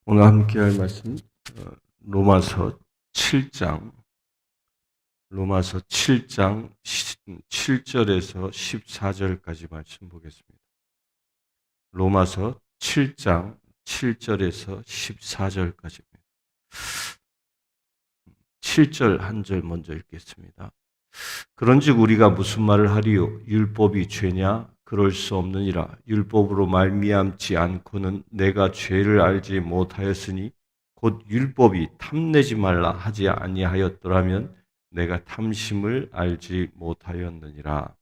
오늘 함께 할 말씀 로마서 7장 7절에서 14절까지 말씀 보겠습니다. 로마서 7장 7절에서 14절까지입니다. 7절 한 절 먼저 읽겠습니다. 그런즉 우리가 무슨 말을 하리요? 율법이 죄냐? 그럴 수 없느니라. 율법으로 말미암지 않고는 내가 죄를 알지 못하였으니 곧 율법이 탐내지 말라 하지 아니하였더라면 내가 탐심을 알지 못하였느니라.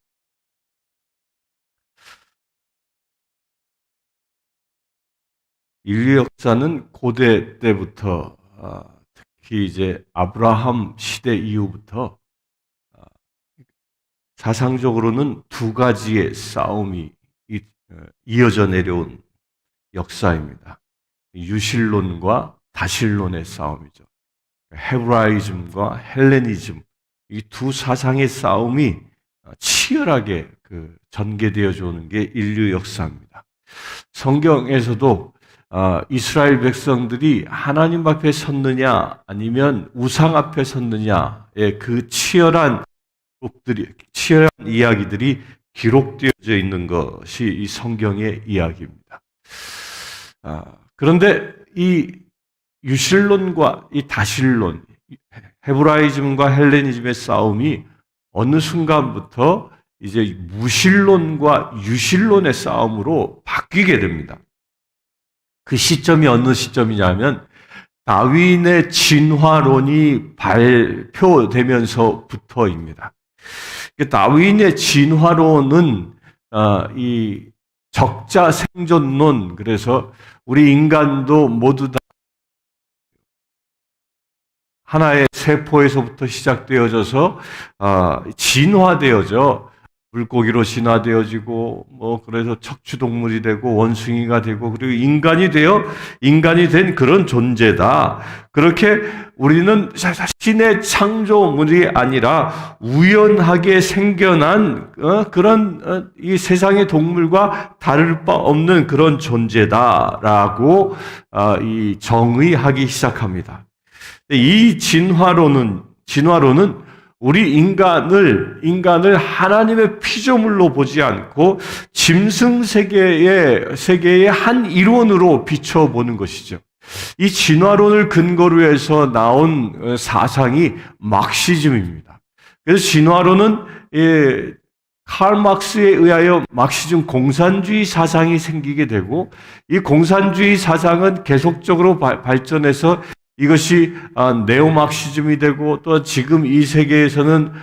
인류 역사는 고대 때부터 특히 이제 아브라함 시대 이후부터 사상적으로는 두 가지의 싸움이 이어져 내려온 역사입니다. 유실론과 다실론의 싸움이죠. 헤브라이즘과 헬레니즘, 이 두 사상의 싸움이 치열하게 전개되어져 오는 게 인류 역사입니다. 성경에서도 이스라엘 백성들이 하나님 앞에 섰느냐 아니면 우상 앞에 섰느냐의 그 치열한 이야기들이 기록되어져 있는 것이 이 성경의 이야기입니다. 그런데 이 유실론과 이 다실론, 헤브라이즘과 헬레니즘의 싸움이 어느 순간부터 이제 무실론과 유실론의 싸움으로 바뀌게 됩니다. 그 시점이 어느 시점이냐면 다윈의 진화론이 발표되면서부터입니다. 다윈의 진화론은 이 적자 생존론, 그래서 우리 인간도 모두 다 하나의 세포에서부터 시작되어져서 진화되어져 물고기로 진화되어지고 그래서 척추동물이 되고 원숭이가 되고 그리고 인간이 된 그런 존재다. 그렇게 우리는 신의 창조물이 아니라 우연하게 생겨난 그런 이 세상의 동물과 다를 바 없는 그런 존재다라고 이 정의하기 시작합니다. 이 진화론은 우리 인간을 하나님의 피조물로 보지 않고 짐승 세계의 한 일원으로 비춰보는 것이죠. 이 진화론을 근거로 해서 나온 사상이 막시즘입니다. 그래서 진화론은 칼 막스에 의하여 막시즘 공산주의 사상이 생기게 되고, 이 공산주의 사상은 계속적으로 발전해서 이것이 네오막시즘이 되고, 또 지금 이 세계에서는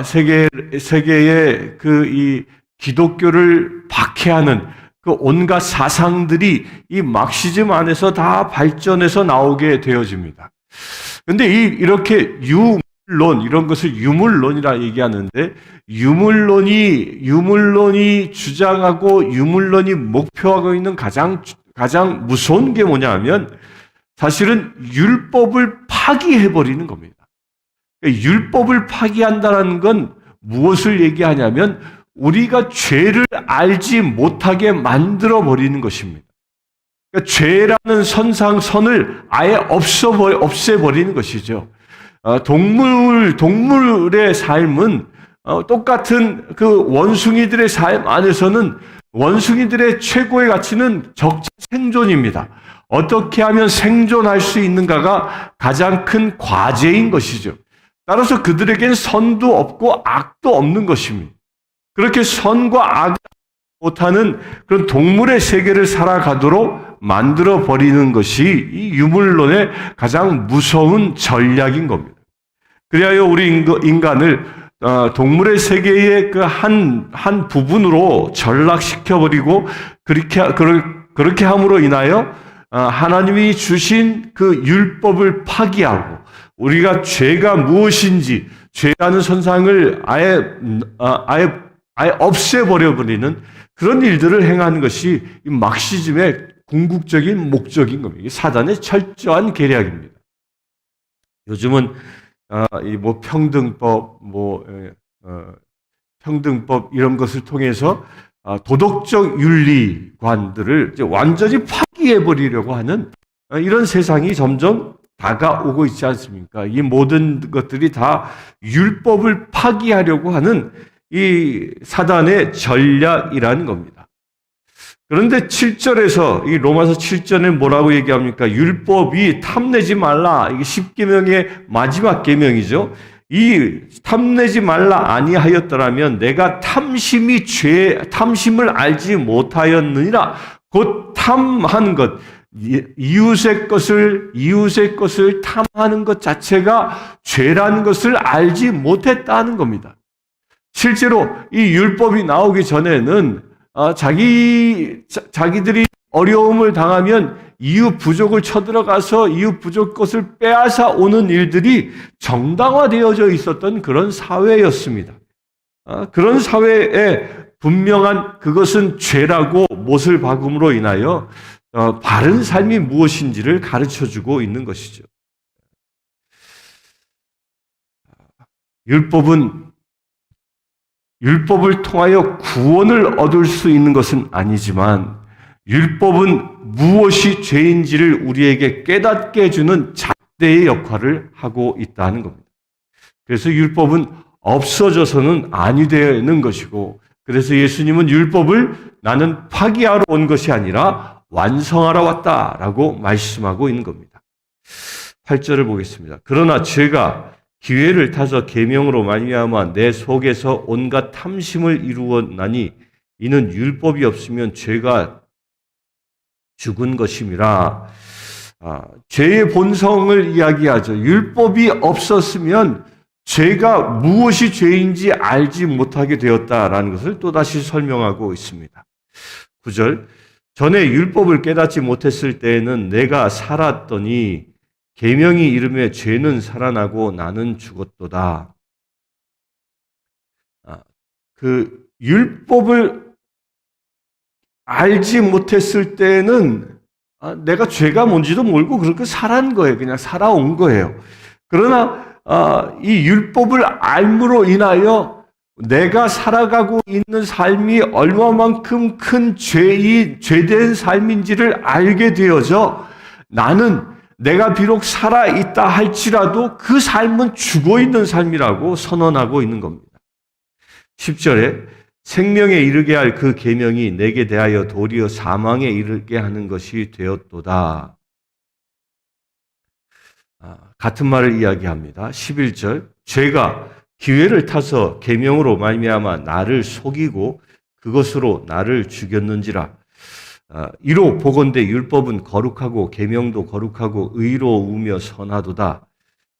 세계의 이 기독교를 박해하는 그 온갖 사상들이 이 막시즘 안에서 다 발전해서 나오게 되어집니다. 그런데 이렇게 이런 것을 유물론이라 얘기하는데, 유물론이 주장하고 유물론이 목표하고 있는 가장 무서운 게 뭐냐면 사실은 율법을 파기해버리는 겁니다. 율법을 파기한다는 건 무엇을 얘기하냐면 우리가 죄를 알지 못하게 만들어버리는 것입니다. 그러니까 죄라는 선을 아예 없애버리는 것이죠. 동물의 삶은 똑같은 그 원숭이들의 삶 안에서는 원숭이들의 최고의 가치는 적자 생존입니다. 어떻게 하면 생존할 수 있는가가 가장 큰 과제인 것이죠. 따라서 그들에게는 선도 없고 악도 없는 것입니다. 그렇게 선과 악을 못하는 그런 동물의 세계를 살아가도록 만들어버리는 것이 이 유물론의 가장 무서운 전략인 겁니다. 그리하여 우리 인간을 동물의 세계의 그 한 부분으로 전락시켜버리고, 그렇게 함으로 인하여 하나님이 주신 그 율법을 파기하고, 우리가 죄가 무엇인지, 죄라는 선상을 아예 없애버려버리는 그런 일들을 행하는 것이 이 막시즘의 궁극적인 목적인 겁니다. 사단의 철저한 계략입니다. 요즘은 평등법 이런 것을 통해서 도덕적 윤리관들을 이제 완전히 파기해버리려고 하는 이런 세상이 점점 다가오고 있지 않습니까? 이 모든 것들이 다 율법을 파기하려고 하는 이 사단의 전략이라는 겁니다. 그런데 7절에서 이 로마서 7절에 뭐라고 얘기합니까? 율법이 탐내지 말라. 이게 10계명의 마지막 계명이죠. 이 탐내지 말라 아니하였더라면 내가 탐심을 알지 못하였느니라. 곧 탐한 것, 이웃의 것을 탐하는 것 자체가 죄라는 것을 알지 못했다는 겁니다. 실제로 이 율법이 나오기 전에는 자기들이 어려움을 당하면 이웃 부족을 쳐들어가서 이웃 부족 것을 빼앗아 오는 일들이 정당화되어져 있었던 그런 사회였습니다. 그런 사회에 분명한 그것은 죄라고 못을 박음으로 인하여 바른 삶이 무엇인지를 가르쳐주고 있는 것이죠. 율법을 통하여 구원을 얻을 수 있는 것은 아니지만 율법은 무엇이 죄인지를 우리에게 깨닫게 해주는 잣대의 역할을 하고 있다는 겁니다. 그래서 율법은 없어져서는 아니 되는 것이고, 그래서 예수님은 율법을 나는 파기하러 온 것이 아니라 완성하러 왔다라고 말씀하고 있는 겁니다. 8절을 보겠습니다. 그러나 죄가 기회를 타서 계명으로 말미암아 내 속에서 온갖 탐심을 이루었나니 이는 율법이 없으면 죄가 죽은 것임이라. 죄의 본성을 이야기하죠. 율법이 없었으면 죄가 무엇이 죄인지 알지 못하게 되었다라는 것을 또다시 설명하고 있습니다. 9절, 전에 율법을 깨닫지 못했을 때에는 내가 살았더니 계명이 이름에 죄는 살아나고 나는 죽었도다. 그 율법을 알지 못했을 때는 내가 죄가 뭔지도 모르고 그렇게 살아온 거예요. 그냥 살아온 거예요. 그러나 이 율법을 알므로 인하여 내가 살아가고 있는 삶이 얼마만큼 큰 죄된 삶인지를 알게 되어져 나는 내가 비록 살아있다 할지라도 그 삶은 죽어있는 삶이라고 선언하고 있는 겁니다. 10절에 생명에 이르게 할 그 계명이 내게 대하여 도리어 사망에 이르게 하는 것이 되었도다. 같은 말을 이야기합니다. 11절, 죄가 기회를 타서 계명으로 말미암아 나를 속이고 그것으로 나를 죽였는지라. 이로 보건대 율법은 거룩하고 계명도 거룩하고 의로우며 선하도다.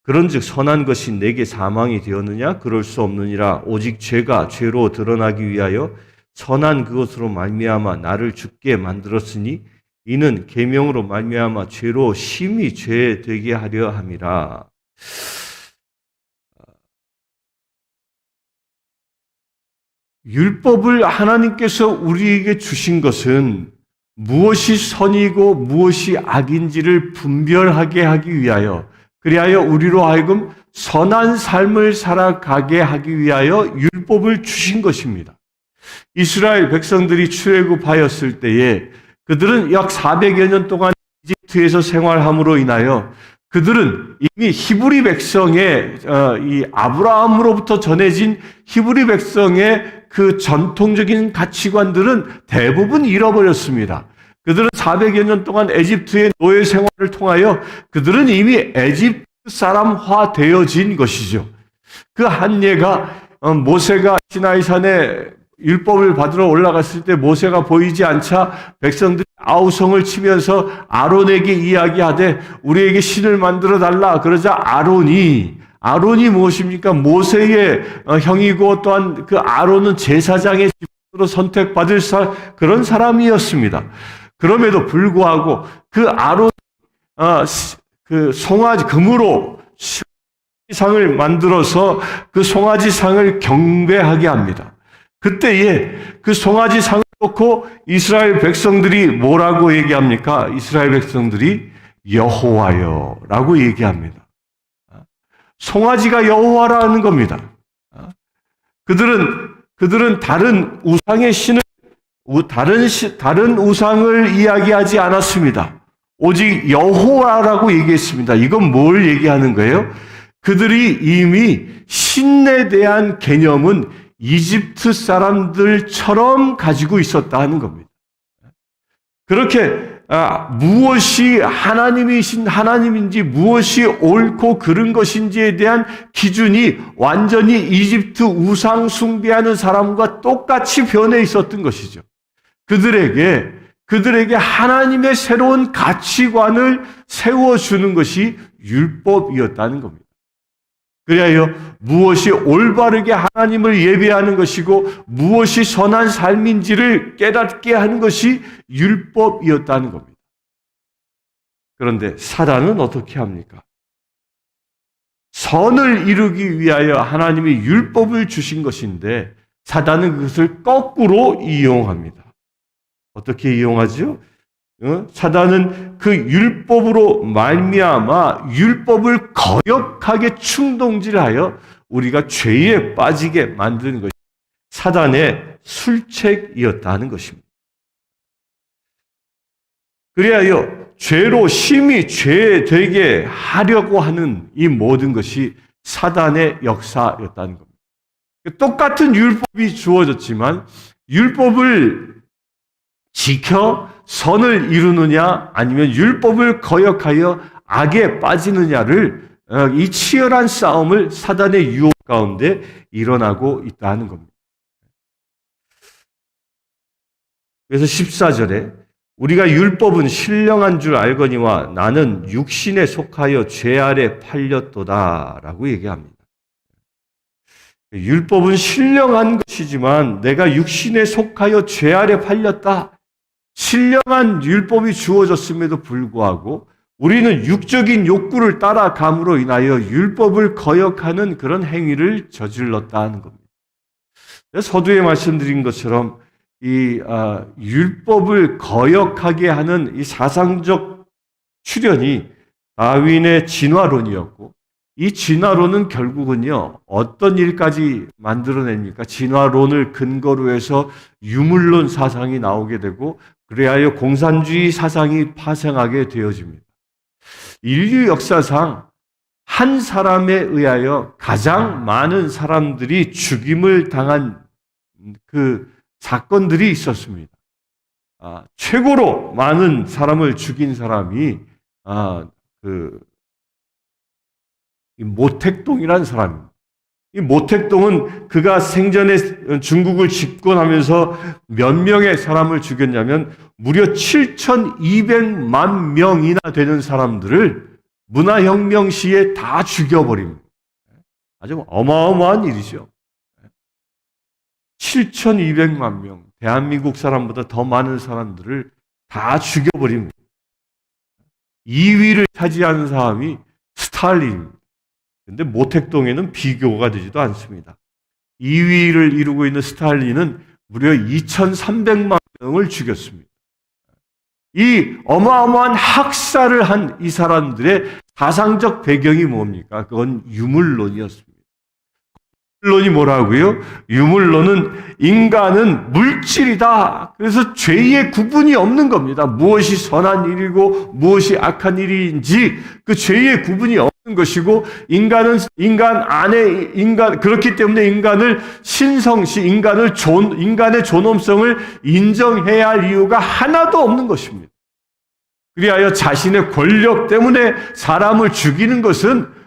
그런즉 선한 것이 내게 사망이 되었느냐? 그럴 수 없느니라. 오직 죄가 죄로 드러나기 위하여 선한 그것으로 말미암아 나를 죽게 만들었으니 이는 계명으로 말미암아 죄로 심히 죄 되게 하려 함이라. 율법을 하나님께서 우리에게 주신 것은 무엇이 선이고 무엇이 악인지를 분별하게 하기 위하여, 그리하여 우리로 하여금 선한 삶을 살아가게 하기 위하여 율법을 주신 것입니다. 이스라엘 백성들이 출애굽하였을 때에 그들은 약 400여 년 동안 이집트에서 생활함으로 인하여 그들은 이미 히브리 백성의 이 아브라함으로부터 전해진 히브리 백성의 그 전통적인 가치관들은 대부분 잃어버렸습니다. 그들은 400여 년 동안 에집트의 노예 생활을 통하여 그들은 이미 에집트 사람화 되어진 것이죠. 그 한 예가 모세가 시나이산에 율법을 받으러 올라갔을 때 모세가 보이지 않자 백성들이 아우성을 치면서 아론에게 이야기하되 우리에게 신을 만들어 달라. 그러자 아론이 무엇입니까? 모세의 형이고 또한 그 아론은 제사장의 집으로 선택받을 그런 사람이었습니다. 그럼에도 불구하고 그 아론 그 송아지 금으로 상을 만들어서 그 송아지 상을 경배하게 합니다. 그때에 그 송아지 상을 놓고 이스라엘 백성들이 뭐라고 얘기합니까? 이스라엘 백성들이 여호와여라고 얘기합니다. 송아지가 여호와라는 겁니다. 그들은 다른 우상의 신을 다른 우상을 이야기하지 않았습니다. 오직 여호와라고 얘기했습니다. 이건 뭘 얘기하는 거예요? 그들이 이미 신에 대한 개념은 이집트 사람들처럼 가지고 있었다 하는 겁니다. 그렇게 무엇이 하나님인지 무엇이 옳고 그른 것인지에 대한 기준이 완전히 이집트 우상 숭배하는 사람과 똑같이 변해 있었던 것이죠. 그들에게 하나님의 새로운 가치관을 세워주는 것이 율법이었다는 겁니다. 그래야 무엇이 올바르게 하나님을 예배하는 것이고 무엇이 선한 삶인지를 깨닫게 하는 것이 율법이었다는 겁니다. 그런데 사단은 어떻게 합니까? 선을 이루기 위하여 하나님이 율법을 주신 것인데 사단은 그것을 거꾸로 이용합니다. 어떻게 이용하죠? 사단은 그 율법으로 말미암아 율법을 거역하게 충동질하여 우리가 죄에 빠지게 만드는 것이 사단의 술책이었다는 것입니다. 그래야 죄로 심히 죄되게 하려고 하는 이 모든 것이 사단의 역사였다는 겁니다. 똑같은 율법이 주어졌지만 율법을 지켜 선을 이루느냐 아니면 율법을 거역하여 악에 빠지느냐를 이 치열한 싸움을 사단의 유혹 가운데 일어나고 있다는 겁니다. 그래서 14절에 우리가 율법은 신령한 줄 알거니와 나는 육신에 속하여 죄 아래 팔렸도다 라고 얘기합니다. 율법은 신령한 것이지만 내가 육신에 속하여 죄 아래 팔렸다. 신령한 율법이 주어졌음에도 불구하고 우리는 육적인 욕구를 따라감으로 인하여 율법을 거역하는 그런 행위를 저질렀다는 겁니다. 서두에 말씀드린 것처럼 이 율법을 거역하게 하는 이 사상적 출현이 다윈의 진화론이었고 이 진화론은 결국은요 어떤 일까지 만들어냅니까? 진화론을 근거로 해서 유물론 사상이 나오게 되고 그래야 공산주의 사상이 파생하게 되어집니다. 인류 역사상 한 사람에 의하여 가장 많은 사람들이 죽임을 당한 그 사건들이 있었습니다. 최고로 많은 사람을 죽인 사람이 이 모택동이라는 사람입니다. 이 모택동은 그가 생전에 중국을 집권하면서 몇 명의 사람을 죽였냐면 무려 7,200만 명이나 되는 사람들을 문화혁명 시에 다 죽여버립니다. 아주 어마어마한 일이죠. 7,200만 명, 대한민국 사람보다 더 많은 사람들을 다 죽여버립니다. 2위를 차지하는 사람이 스탈린입니다. 그런데 모택동에는 비교가 되지도 않습니다. 2위를 이루고 있는 스탈린은 무려 2,300만 명을 죽였습니다. 이 어마어마한 학살을 한 이 사람들의 사상적 배경이 뭡니까? 그건 유물론이었습니다. 유물론이 뭐라고요? 유물론은 인간은 물질이다. 그래서 죄의 구분이 없는 겁니다. 무엇이 선한 일이고 무엇이 악한 일인지 그 죄의 구분이 없는 것이고 그렇기 때문에 인간을 신성시 인간의 존엄성을 인정해야 할 이유가 하나도 없는 것입니다. 그리하여 자신의 권력 때문에 사람을 죽이는 것은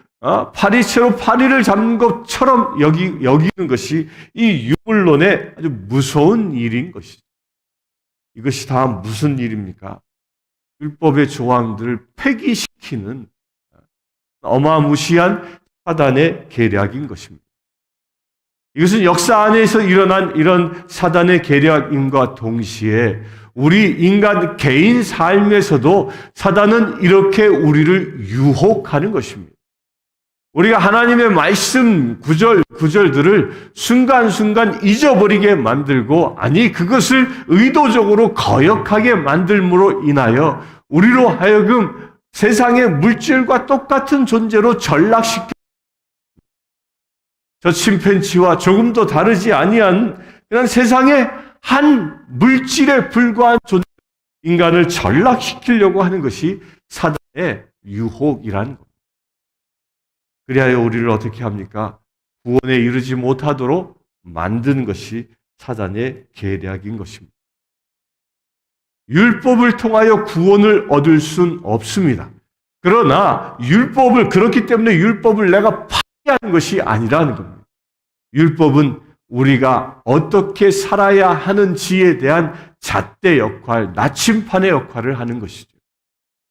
파리채로 파리를 잡는 것처럼 여기는 것이 이 유물론의 아주 무서운 일인 것이죠. 이것이 다 무슨 일입니까? 율법의 조항들을 폐기시키는 어마무시한 사단의 계략인 것입니다. 이것은 역사 안에서 일어난 이런 사단의 계략임과 동시에 우리 인간 개인 삶에서도 사단은 이렇게 우리를 유혹하는 것입니다. 우리가 하나님의 말씀 구절들을 순간순간 잊어버리게 만들고 그것을 의도적으로 거역하게 만들므로 인하여 우리로 하여금 세상의 물질과 똑같은 존재로 전락시켜 저 침팬지와 조금도 다르지 아니한 그냥 세상의 한 물질에 불과한 존재 인간을 전락시키려고 하는 것이 사단의 유혹이라는 겁니다. 그리하여 우리를 어떻게 합니까? 구원에 이르지 못하도록 만든 것이 사단의 계략인 것입니다. 율법을 통하여 구원을 얻을 수는 없습니다. 그러나 그렇기 때문에 율법을 내가 파괴하는 것이 아니라는 겁니다. 율법은 우리가 어떻게 살아야 하는지에 대한 잣대 역할, 나침판의 역할을 하는 것이죠.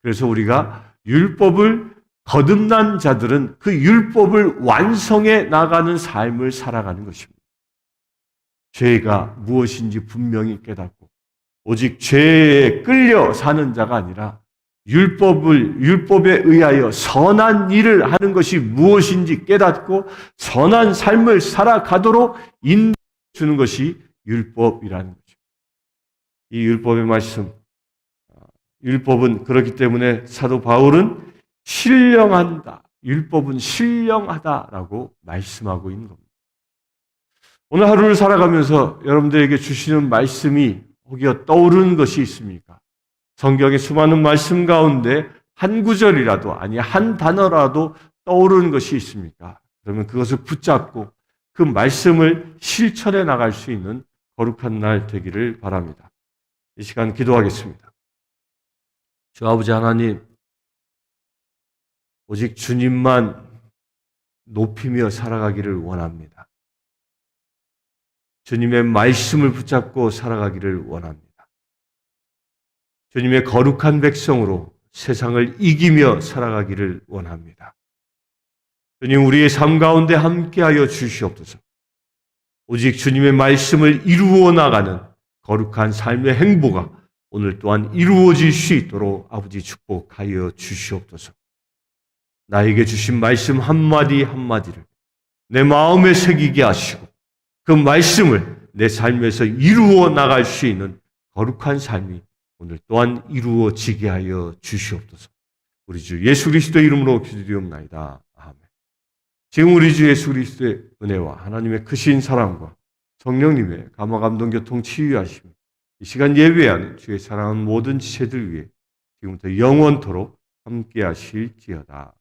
그래서 우리가 율법을 거듭난 자들은 그 율법을 완성해 나가는 삶을 살아가는 것입니다. 죄가 무엇인지 분명히 깨닫고 오직 죄에 끌려 사는 자가 아니라 율법에 의하여 선한 일을 하는 것이 무엇인지 깨닫고 선한 삶을 살아가도록 인도해 주는 것이 율법이라는 거죠. 이 율법의 말씀, 율법은 그렇기 때문에 사도 바울은 신령한다, 율법은 신령하다라고 말씀하고 있는 겁니다. 오늘 하루를 살아가면서 여러분들에게 주시는 말씀이 혹여 떠오르는 것이 있습니까? 성경의 수많은 말씀 가운데 한 구절이라도, 아니 한 단어라도 떠오르는 것이 있습니까? 그러면 그것을 붙잡고 그 말씀을 실천해 나갈 수 있는 거룩한 날 되기를 바랍니다. 이 시간 기도하겠습니다. 주 아버지 하나님, 오직 주님만 높이며 살아가기를 원합니다. 주님의 말씀을 붙잡고 살아가기를 원합니다. 주님의 거룩한 백성으로 세상을 이기며 살아가기를 원합니다. 주님, 우리의 삶 가운데 함께하여 주시옵소서. 오직 주님의 말씀을 이루어 나가는 거룩한 삶의 행보가 오늘 또한 이루어질 수 있도록 아버지 축복하여 주시옵소서. 나에게 주신 말씀 한마디 한마디를 내 마음에 새기게 하시고 그 말씀을 내 삶에서 이루어 나갈 수 있는 거룩한 삶이 오늘 또한 이루어지게 하여 주시옵소서. 우리 주 예수 그리스도의 이름으로 기도드리옵나이다. 아멘. 지금 우리 주 예수 그리스도의 은혜와 하나님의 크신 사랑과 성령님의 감화 감동 교통 치유하심이 이 시간 예배하는 주의 사랑하는 모든 지체들 위해 지금부터 영원토록 함께 하실지어다.